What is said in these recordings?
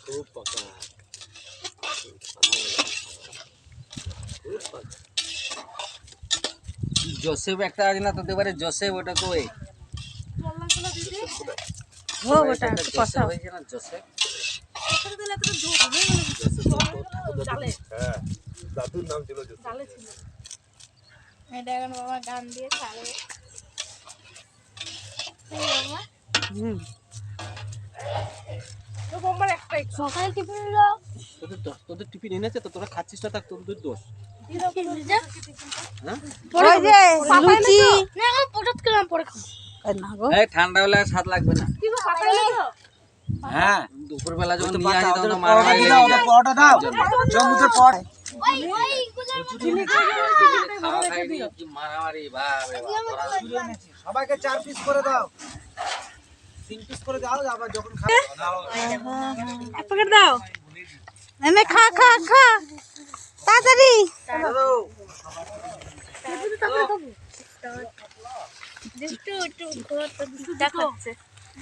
খুব পাকা जोसेफ একটা আছে না তোদের বাড়ি जोसेफ ওটা কই ও ওটা কষা হয়েছে না जोसेफ ওখানে দিলে তো ঝোল হয়ে গেল জালে হ্যাঁ দাদুর নাম ছিল জোসেফ জালে ছিল এটা এখন বাবা গান দিয়ে ছাড়ে হুম তো বোম্বার একটাই সকালে টিফিন দাও তোদের টিফিন এনেছে তো তোরা খাচ্ছিস না তাক তোদের দোষ হ্যাঁ ওই যে লুচি না আমি পটাত খেলাম পরে খাবো না গো এই ঠান্ডা হলে আর স্বাদ লাগবে না কি গো পাতাইলে তো হ্যাঁ দুপুর বেলা যখন নিয়ে আসি তখন মারামারি দাও পরোটা দাও জম্মুতে পর ওই খাওয়া খাইনি কি মারামারি বাবা সবাইকে 4 পিস করে দাও 3 পিস করে দাও আবার যখন খাবে এক প্যাকেট দাও এনে খা খা খা তাড়াতাড়ি দুষ্টু একটু টিকটক হচ্ছে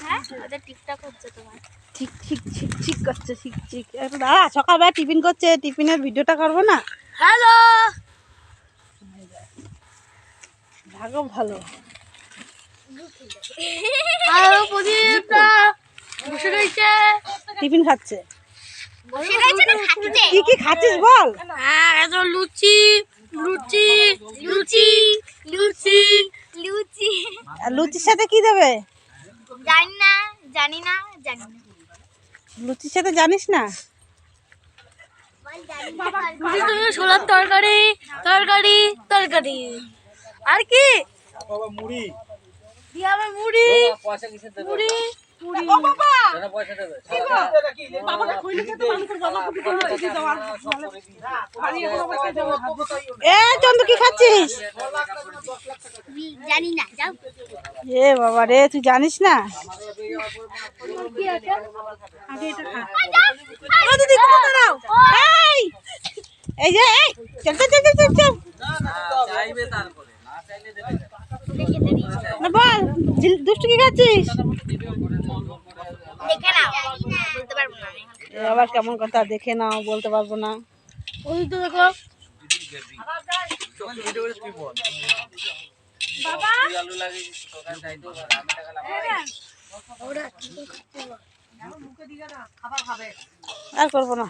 হ্যাঁ ওদের টিকটক হচ্ছে তোমার ঠিক ঠিক ঠিক ঠিক করছে ঠিক ঠিক একটু দাঁড়া সকালবেলা টিফিন করছে টিফিনের ভিডিওটা করবো না হ্যালো ভাগো ভালো আর প্রদীপটা বসে রয়েছে টিফিন খাচ্ছে কি কি খাচ্ছিস বল হ্যাঁ এত লুচি লুচি লুচি লুচি লুচি আর লুচির সাথে কি দেবে জানি না লুচির সাথে জানিস না ছোলার তরকারি তরকারি তরকারি আর কি বাবা মুড়ি দিয়ে আমার মুড়ি পয়সা কিসে দেবে মুড়ি মুড়ি ও বাবা কেন পয়সা দেবে বাবাকে কইলে তো মানুষের বাবা কুটি করে এসে যাওয়ার এ চন্দু কি খাচ্ছিস জানি না যাও এ বাবা রে তুই জানিস না কি আছে আগে এটা খা ও দিদি কোথা দাও এই যে এই চল চল চল চল চল চাইবে তারপরে না চাইলে দেবে না বল দুষ্টু কি খাচ্ছিস দেখে নাও বলতে পারবো না আমি এ আবার কেমন কথা দেখে নাও বলতে পারবো না ওই তো দেখো বাবা আলু লাগিয়ে দোকান যাইতো আমি টাকা লাগাবো আর করবো না